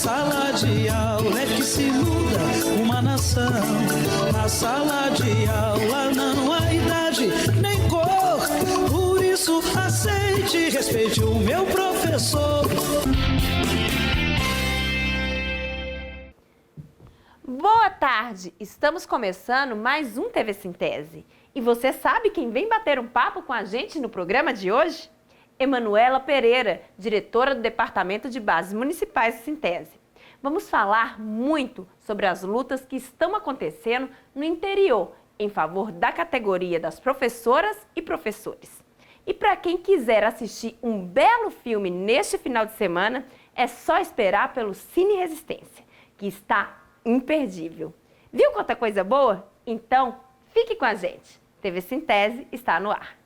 Sala de aula é que se muda uma nação. Na sala de aula não há idade nem cor. Por isso aceite e respeite o meu professor. Boa tarde! Estamos começando mais um TV Sintese. E você sabe quem vem bater um papo com a gente no programa de hoje? Emanuela Pereira, diretora do Departamento de Bases Municipais de Sintese. Vamos falar muito sobre as lutas que estão acontecendo no interior em favor da categoria das professoras e professores. E para quem quiser assistir um belo filme neste final de semana, é só esperar pelo Cine Resistência, que está imperdível. Viu quanta coisa boa? Então, fique com a gente. TV Sintese está no ar.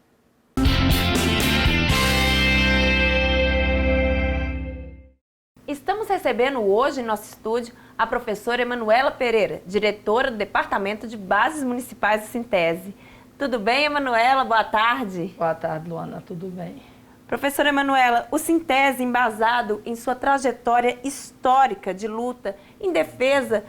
Estamos recebendo hoje em nosso estúdio a professora Emanuela Pereira, diretora do Departamento de Bases Municipais de Sintese. Tudo bem, Emanuela? Boa tarde. Boa tarde, Luana. Tudo bem? Professora Emanuela, o Sintese, embasado em sua trajetória histórica de luta em defesa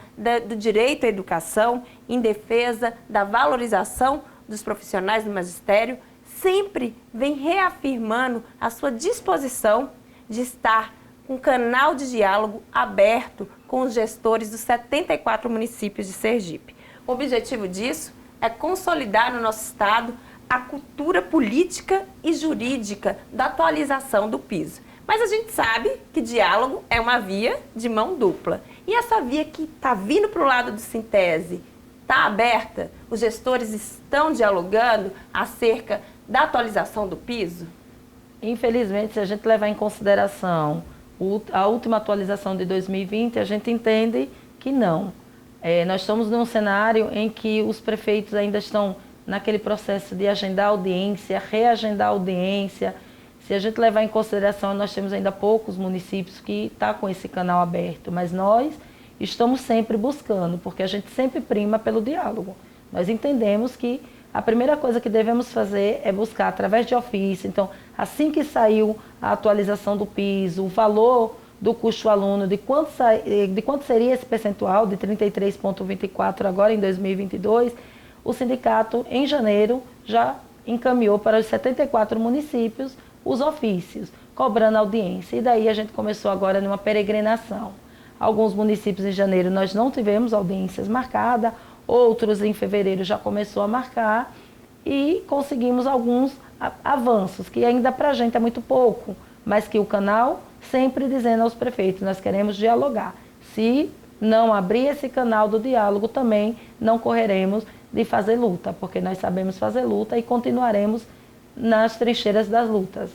do direito à educação, em defesa da valorização dos profissionais do magistério, sempre vem reafirmando a sua disposição de estar com um canal de diálogo aberto com os gestores dos 74 municípios de Sergipe. O objetivo disso é consolidar no nosso estado a cultura política e jurídica da atualização do piso. Mas a gente sabe que diálogo é uma via de mão dupla. E essa via que está vindo para o lado do Sintese está aberta? Os gestores estão dialogando acerca da atualização do piso? Infelizmente, se a gente levar em consideração a última atualização de 2020, a gente entende que não. Nós estamos num cenário em que os prefeitos ainda estão naquele processo de agendar audiência, reagendar audiência. Se a gente levar em consideração, nós temos ainda poucos municípios que estão com esse canal aberto, mas nós estamos sempre buscando, porque a gente sempre prima pelo diálogo. Nós entendemos que a primeira coisa que devemos fazer é buscar através de ofício. Então, assim que saiu a atualização do piso, o valor do custo aluno, de quanto seria esse percentual de 33,24 agora em 2022, o sindicato, em janeiro, já encaminhou para os 74 municípios os ofícios, cobrando audiência. E daí a gente começou agora numa peregrinação. Alguns municípios em janeiro nós não tivemos audiências marcadas, outros em fevereiro já começou a marcar e conseguimos alguns avanços, que ainda para a gente é muito pouco, mas que o canal sempre dizendo aos prefeitos, nós queremos dialogar. Se não abrir esse canal do diálogo, também não correremos de fazer luta, porque nós sabemos fazer luta e continuaremos nas trincheiras das lutas.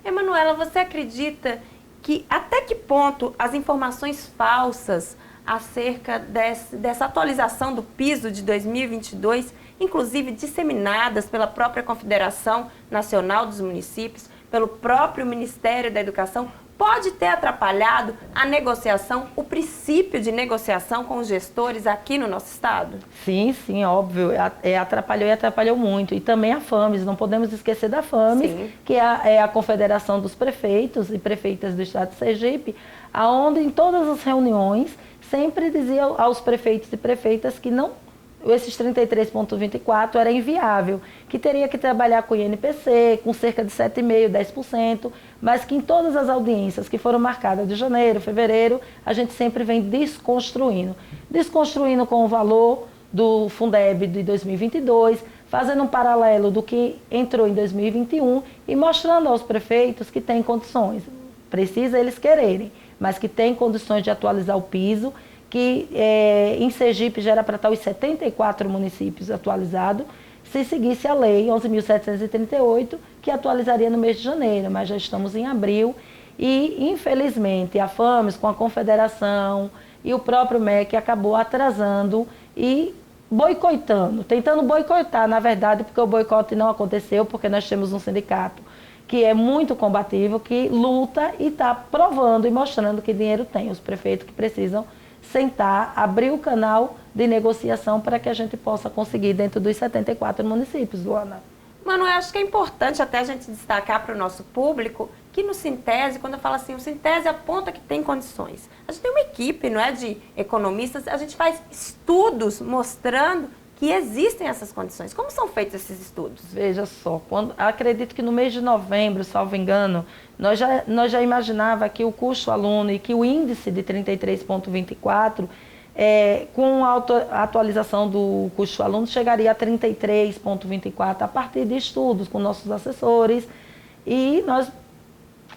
Emanuela, você acredita que até que ponto as informações falsas acerca dessa atualização do piso de 2022, inclusive disseminadas pela própria Confederação Nacional dos Municípios, pelo próprio Ministério da Educação, pode ter atrapalhado a negociação, o princípio de negociação com os gestores aqui no nosso estado? Sim, óbvio. Atrapalhou e atrapalhou muito. E também a FAMES, não podemos esquecer da FAMES, sim, que é a Confederação dos Prefeitos e Prefeitas do Estado de Sergipe, onde em todas as reuniões sempre dizia aos prefeitos e prefeitas que não, esses 33,24 era inviável, que teria que trabalhar com o INPC, com cerca de 7,5%, 10%, mas que em todas as audiências que foram marcadas de janeiro, fevereiro, a gente sempre vem desconstruindo com o valor do Fundeb de 2022, fazendo um paralelo do que entrou em 2021 e mostrando aos prefeitos que tem condições, precisa eles quererem, mas que tem condições de atualizar o piso, que em Sergipe já era para estar os 74 municípios atualizados, se seguisse a lei 11.738, que atualizaria no mês de janeiro, mas já estamos em abril e, infelizmente, a FAMES com a Confederação e o próprio MEC acabou atrasando e boicotando, tentando boicotar, na verdade, porque o boicote não aconteceu, porque nós temos um sindicato que é muito combativo, que luta e está provando e mostrando que dinheiro tem. Os prefeitos que precisam sentar, abrir o canal de negociação para que a gente possa conseguir dentro dos 74 municípios, Luana. Mano, eu acho que é importante até a gente destacar para o nosso público que no Sintese, quando eu falo assim, o Sintese aponta que tem condições. A gente tem uma equipe, não é, de economistas, a gente faz estudos mostrando que existem essas condições. Como são feitos esses estudos? Veja só, acredito que no mês de novembro, salvo engano, nós já imaginava que o custo aluno e que o índice de 33,24, com a atualização do custo aluno, chegaria a 33,24 a partir de estudos com nossos assessores. E nós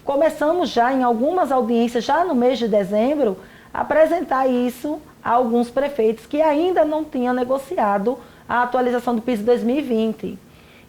começamos já em algumas audiências, já no mês de dezembro, a apresentar isso a alguns prefeitos que ainda não tinham negociado a atualização do PIS 2020.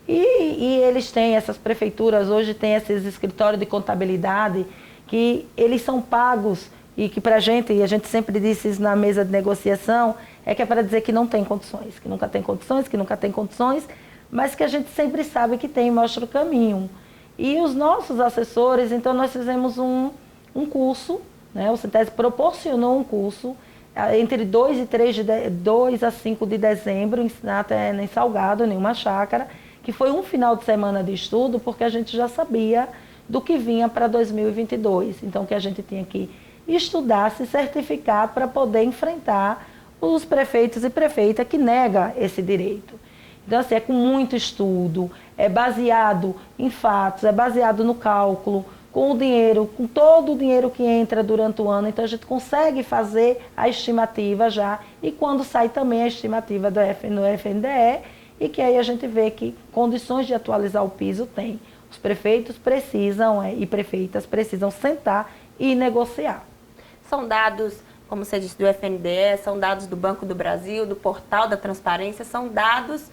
E eles têm, essas prefeituras hoje têm esses escritórios de contabilidade que eles são pagos e que para a gente, e a gente sempre disse isso na mesa de negociação, que é para dizer que não tem condições, que nunca tem condições, mas que a gente sempre sabe que tem e mostra o caminho. E os nossos assessores, então nós fizemos um curso, né? O Sintese proporcionou um curso entre 2 a 5 de dezembro, até em Salgado, em uma chácara, que foi um final de semana de estudo, porque a gente já sabia do que vinha para 2022. Então, que a gente tinha que estudar, se certificar para poder enfrentar os prefeitos e prefeitas que negam esse direito. Então, assim, é com muito estudo, é baseado em fatos, é baseado no cálculo, com o dinheiro, com todo o dinheiro que entra durante o ano. Então, a gente consegue fazer a estimativa já, e quando sai também a estimativa no FNDE, e que aí a gente vê que condições de atualizar o piso tem. Os prefeitos precisam, e prefeitas precisam sentar e negociar. São dados, como você disse, do FNDE, são dados do Banco do Brasil, do Portal da Transparência, são dados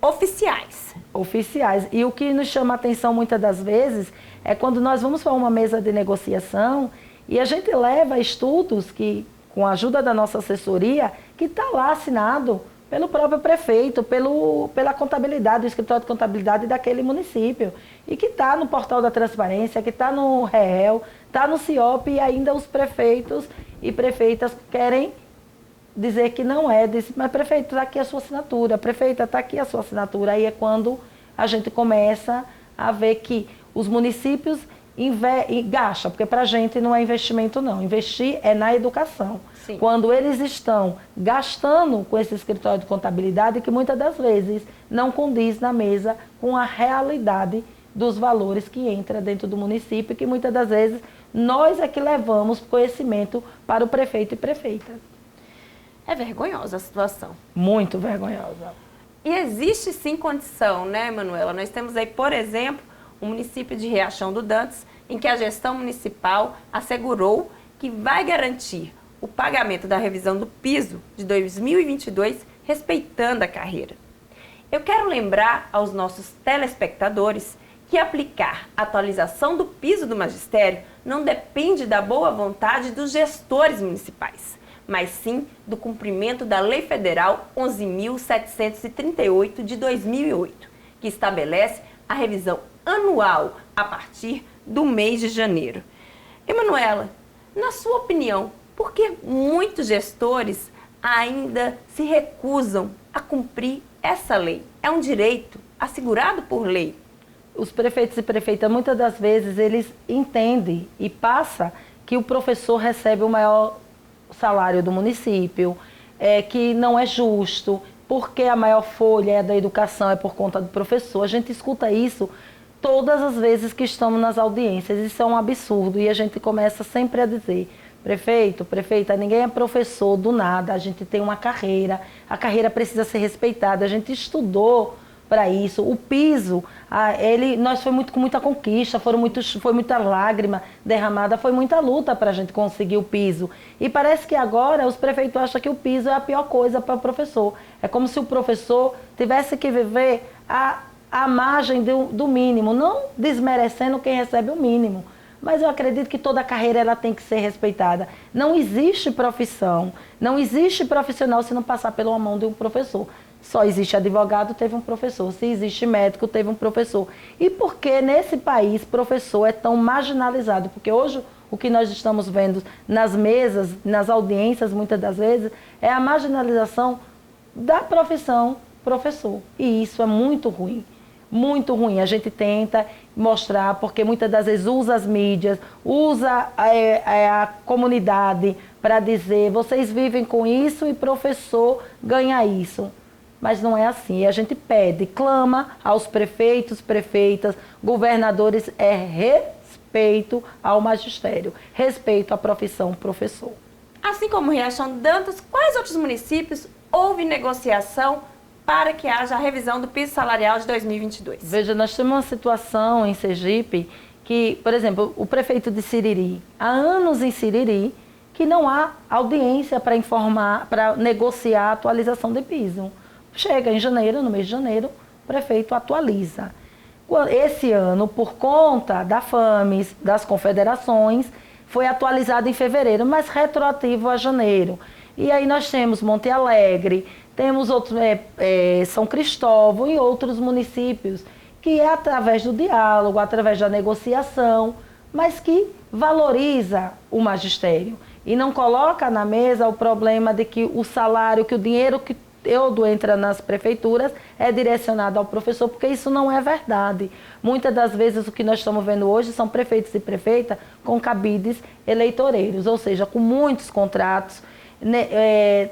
oficiais. Oficiais. E o que nos chama a atenção muitas das vezes é quando nós vamos para uma mesa de negociação e a gente leva estudos que, com a ajuda da nossa assessoria, que está lá assinado pelo próprio prefeito, pela contabilidade, o escritório de contabilidade daquele município, e que está no Portal da Transparência, que está no REEL, está no CIOP, e ainda os prefeitos e prefeitas querem dizer que não é, mas prefeito, está aqui a sua assinatura, prefeita, está aqui a sua assinatura. Aí é quando a gente começa a ver que os municípios gastam, porque para a gente não é investimento não, investir é na educação. Sim. Quando eles estão gastando com esse escritório de contabilidade, que muitas das vezes não condiz na mesa com a realidade dos valores que entra dentro do município, que muitas das vezes nós é que levamos conhecimento para o prefeito e prefeita. É vergonhosa a situação. Muito vergonhosa. E existe sim condição, né, Manuela? Nós temos aí, por exemplo, o município de Riachão do Dantas, em que a gestão municipal assegurou que vai garantir o pagamento da revisão do piso de 2022, respeitando a carreira. Eu quero lembrar aos nossos telespectadores que aplicar a atualização do piso do magistério não depende da boa vontade dos gestores municipais, mas sim do cumprimento da Lei Federal 11.738 de 2008, que estabelece a revisão anual a partir do mês de janeiro. Emanuela, na sua opinião, por que muitos gestores ainda se recusam a cumprir essa lei? É um direito assegurado por lei. Os prefeitos e prefeitas, muitas das vezes, eles entendem e passa que o professor recebe o maior salário do município, que não é justo, porque a maior folha da educação é por conta do professor. A gente escuta isso todas as vezes que estamos nas audiências. Isso é um absurdo e a gente começa sempre a dizer: prefeito, prefeita, ninguém é professor do nada, a gente tem uma carreira, a carreira precisa ser respeitada, a gente estudou para isso. O piso, nós foi com muita conquista, foi muita lágrima derramada, foi muita luta para a gente conseguir o piso. E parece que agora os prefeitos acham que o piso é a pior coisa para o professor. É como se o professor tivesse que viver à margem do mínimo, não desmerecendo quem recebe o mínimo. Mas eu acredito que toda carreira ela tem que ser respeitada. Não existe profissão, não existe profissional se não passar pela mão de um professor. Só existe advogado, teve um professor. Se existe médico, teve um professor. E por que nesse país professor é tão marginalizado? Porque hoje o que nós estamos vendo nas mesas, nas audiências, muitas das vezes, é a marginalização da profissão professor. E isso é muito ruim. muito ruim. A gente tenta mostrar, porque muitas das vezes usa as mídias, usa a comunidade para dizer, vocês vivem com isso e professor ganha isso. Mas não é assim. A gente pede, clama aos prefeitos, prefeitas, governadores, respeito ao magistério, respeito à profissão professor. Assim como Riachão de Dantas, quais outros municípios houve negociação para que haja a revisão do piso salarial de 2022? Veja, nós temos uma situação em Sergipe que, por exemplo, o prefeito de Siriri, há anos em Siriri, que não há audiência para informar, para negociar a atualização de piso. Chega em janeiro, no mês de janeiro, o prefeito atualiza. Esse ano, por conta da FAMES, das confederações, foi atualizado em fevereiro, mas retroativo a janeiro. E aí nós temos Monte Alegre, temos outros, São Cristóvão e outros municípios, que é através do diálogo, através da negociação, mas que valoriza o magistério. E não coloca na mesa o problema de que o salário, que o dinheiro que entra nas prefeituras é direcionado ao professor, porque isso não é verdade. Muitas das vezes o que nós estamos vendo hoje são prefeitos e prefeitas com cabides eleitoreiros, ou seja, com muitos contratos.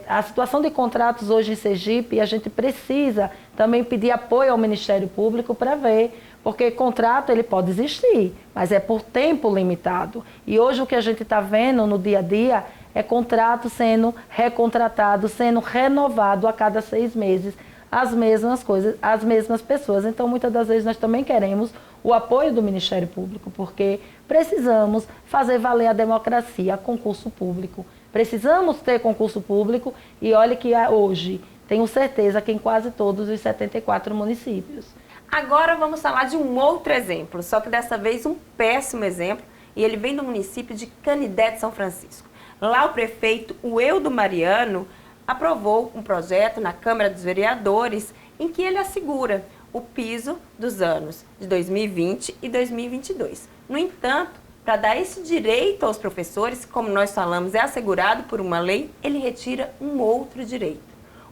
A situação de contratos hoje em Sergipe, a gente precisa também pedir apoio ao Ministério Público para ver, porque contrato ele pode existir, mas é por tempo limitado. E hoje o que a gente está vendo no dia a dia é contrato sendo recontratado, sendo renovado a cada 6 meses, as mesmas coisas, as mesmas pessoas. Então, muitas das vezes, nós também queremos o apoio do Ministério Público, porque precisamos fazer valer a democracia, concurso público. Precisamos ter concurso público e olha que hoje, tenho certeza que em quase todos os 74 municípios. Agora vamos falar de um outro exemplo, só que dessa vez um péssimo exemplo, e ele vem do município de Canindé de São Francisco. Lá o prefeito, o Eudo Mariano, aprovou um projeto na Câmara dos Vereadores em que ele assegura o piso dos anos de 2020 e 2022. No entanto, para dar esse direito aos professores, como nós falamos, é assegurado por uma lei, ele retira um outro direito,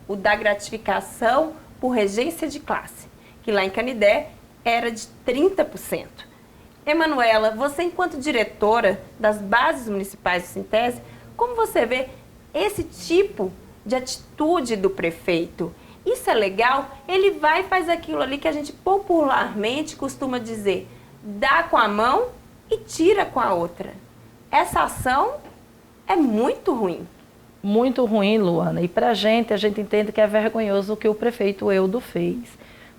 o da gratificação por regência de classe, que lá em Canindé era de 30%. Emanuela, você enquanto diretora das bases municipais do Sintese, como você vê esse tipo de atitude do prefeito? Isso é legal? Ele vai e faz aquilo ali que a gente popularmente costuma dizer, dá com a mão e tira com a outra. Essa ação é muito ruim. Muito ruim, Luana. E para a gente entende que é vergonhoso o que o prefeito Eudo fez.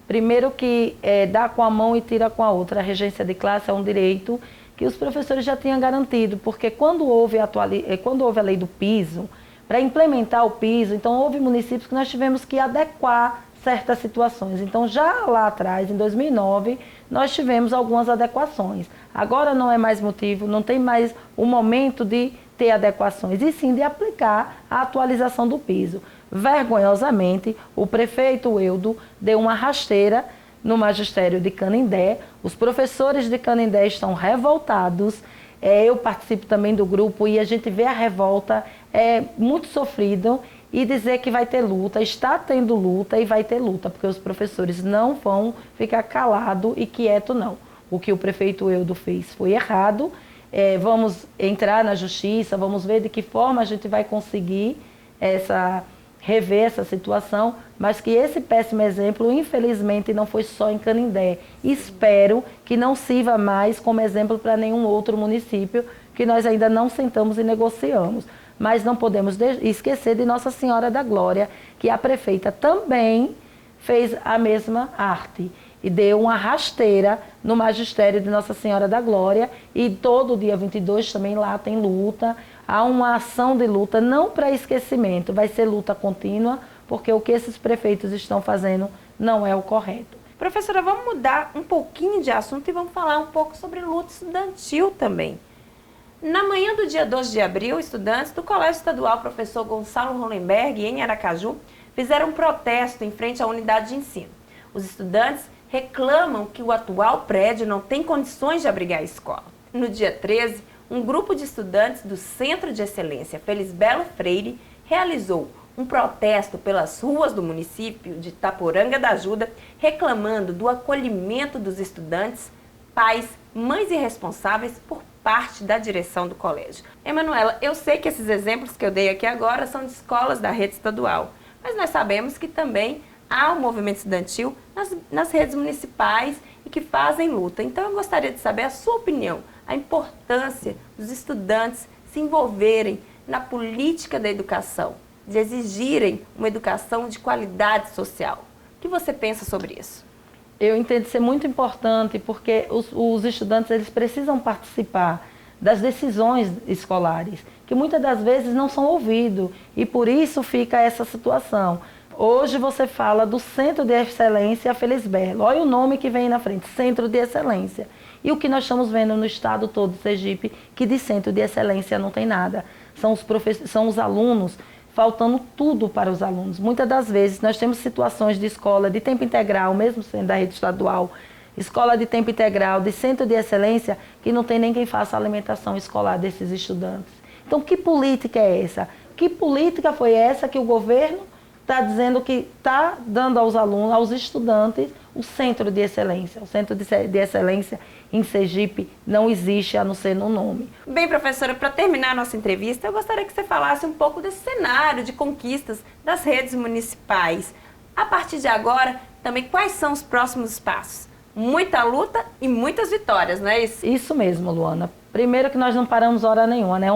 Primeiro que dá com a mão e tira com a outra. A regência de classe é um direito que os professores já tinham garantido, porque quando houve a lei do piso, para implementar o piso, então houve municípios que nós tivemos que adequar certas situações. Então já lá atrás, em 2009, nós tivemos algumas adequações. Agora não é mais motivo, não tem mais o momento de ter adequações, e sim de aplicar a atualização do piso. Vergonhosamente, o prefeito Eudo deu uma rasteira no magistério de Canindé. Os professores de Canindé estão revoltados. Eu participo também do grupo e a gente vê a revolta, é muito sofrido, e dizer que vai ter luta, está tendo luta e vai ter luta, porque os professores não vão ficar calados e quietos, não. O que o prefeito Eudo fez foi errado. Vamos entrar na justiça, vamos ver de que forma a gente vai conseguir rever essa situação, mas que esse péssimo exemplo, infelizmente, não foi só em Canindé. Espero que não sirva mais como exemplo para nenhum outro município, que nós ainda não sentamos e negociamos. Mas não podemos esquecer de Nossa Senhora da Glória, que a prefeita também fez a mesma arte e deu uma rasteira no magistério de Nossa Senhora da Glória, e todo dia 22 também lá tem luta. Há uma ação de luta, não para esquecimento, vai ser luta contínua, porque o que esses prefeitos estão fazendo não é o correto. Professora, vamos mudar um pouquinho de assunto e vamos falar um pouco sobre luta estudantil também. Na manhã do dia 12 de abril, estudantes do Colégio Estadual Professor Gonçalo Hollenberg, em Aracaju, fizeram um protesto em frente à unidade de ensino. Os estudantes reclamam que o atual prédio não tem condições de abrigar a escola. No dia 13, um grupo de estudantes do Centro de Excelência Felisbelo Freire realizou um protesto pelas ruas do município de Itaporanga da Ajuda, reclamando do acolhimento dos estudantes, pais, mães e responsáveis por parte da direção do colégio. Emanuela, eu sei que esses exemplos que eu dei aqui agora são de escolas da rede estadual, mas nós sabemos que também há um movimento estudantil nas redes municipais e que fazem luta. Então eu gostaria de saber a sua opinião, a importância dos estudantes se envolverem na política da educação, de exigirem uma educação de qualidade social. O que você pensa sobre isso? Eu entendo ser muito importante porque os estudantes eles precisam participar das decisões escolares, que muitas das vezes não são ouvidos e por isso fica essa situação. Hoje você fala do Centro de Excelência Feliz Belo. Olha o nome que vem na frente, Centro de Excelência. E o que nós estamos vendo no estado todo do Sergipe, que de Centro de Excelência não tem nada. São os alunos, faltando tudo para os alunos. Muitas das vezes nós temos situações de escola de tempo integral, mesmo sendo da rede estadual, escola de tempo integral, de Centro de Excelência, que não tem nem quem faça a alimentação escolar desses estudantes. Então, que política é essa? Que política foi essa que o governo está dizendo que está dando aos alunos, aos estudantes, o Centro de Excelência? O Centro de Excelência em Sergipe não existe, a não ser no nome. Bem, professora, para terminar a nossa entrevista, eu gostaria que você falasse um pouco desse cenário de conquistas das redes municipais. A partir de agora, também, quais são os próximos passos? Muita luta e muitas vitórias, não é isso? Isso mesmo, Luana. Primeiro que nós não paramos hora nenhuma, né?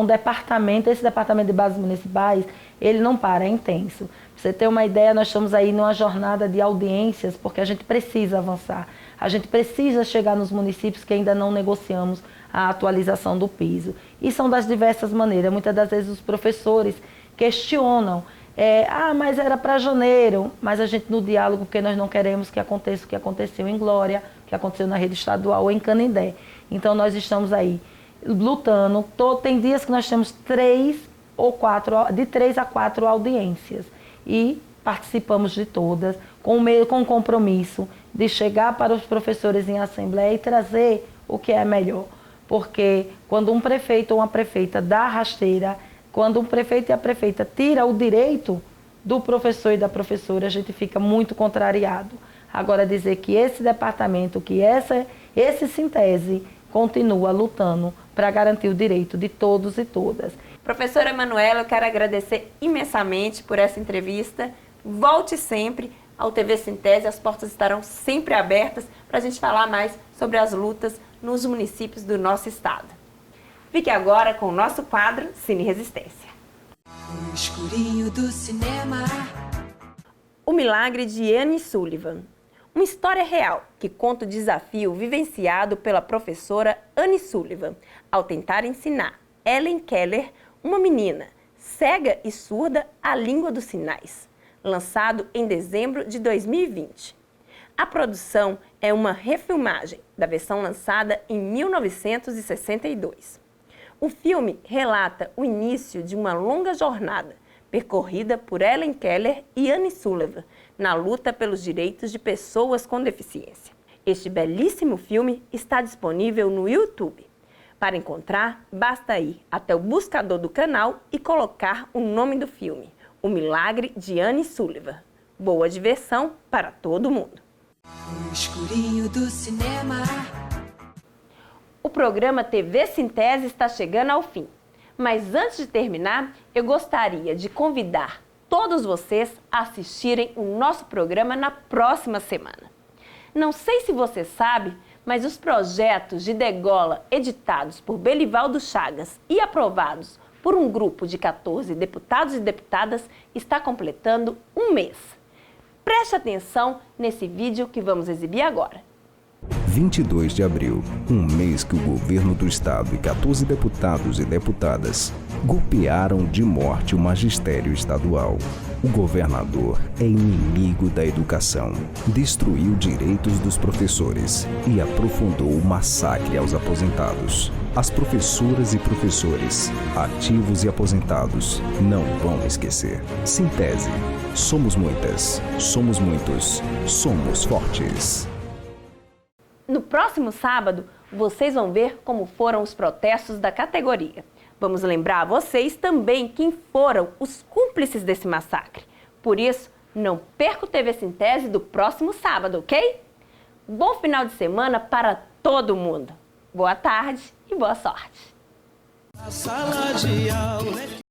Esse departamento de bases municipais, ele não para, é intenso. Pra você ter uma ideia, nós estamos aí numa jornada de audiências, porque a gente precisa avançar. A gente precisa chegar nos municípios que ainda não negociamos a atualização do piso. E são das diversas maneiras. Muitas das vezes os professores questionam, mas era para janeiro, mas a gente no diálogo, porque nós não queremos que aconteça o que aconteceu em Glória, que aconteceu na rede estadual ou em Canindé. Então nós estamos aí lutando. Tem dias que nós temos 3 a 4 audiências e participamos de todas com compromisso de chegar para os professores em assembleia e trazer o que é melhor. Porque quando um prefeito ou uma prefeita dá rasteira, quando um prefeito e a prefeita tira o direito do professor e da professora, a gente fica muito contrariado. Agora dizer que esse departamento, que esse Sintese continua lutando para garantir o direito de todos e todas. Professora Emanuela, eu quero agradecer imensamente por essa entrevista. Volte sempre ao TV Sintese, as portas estarão sempre abertas para a gente falar mais sobre as lutas nos municípios do nosso estado. Fique agora com o nosso quadro Cine Resistência. No escurinho do cinema. O Milagre de Annie Sullivan. Uma história real que conta o desafio vivenciado pela professora Annie Sullivan ao tentar ensinar Helen Keller, uma menina cega e surda, a língua dos sinais, lançado em dezembro de 2020. A produção é uma refilmagem da versão lançada em 1962. O filme relata o início de uma longa jornada percorrida por Helen Keller e Annie Sullivan na luta pelos direitos de pessoas com deficiência. Este belíssimo filme está disponível no YouTube. Para encontrar, basta ir até o buscador do canal e colocar o nome do filme, O Milagre de Annie Sullivan. Boa diversão para todo mundo. No escurinho do cinema. O programa TV Sintese está chegando ao fim. Mas antes de terminar, eu gostaria de convidar todos vocês a assistirem o nosso programa na próxima semana. Não sei se você sabe, mas os projetos de degola editados por Belivaldo Chagas e aprovados por um grupo de 14 deputados e deputadas está completando um mês. Preste atenção nesse vídeo que vamos exibir agora. 22 de abril, um mês que o governo do estado e 14 deputados e deputadas golpearam de morte o magistério estadual. O governador é inimigo da educação, destruiu direitos dos professores e aprofundou o massacre aos aposentados. As professoras e professores, ativos e aposentados, não vão esquecer. Sintese. Somos muitas, somos muitos, somos fortes. No próximo sábado, vocês vão ver como foram os protestos da categoria. Vamos lembrar a vocês também quem foram os cúmplices desse massacre. Por isso, não perca o TV Sintese do próximo sábado, ok? Bom final de semana para todo mundo. Boa tarde e boa sorte. Na sala de aula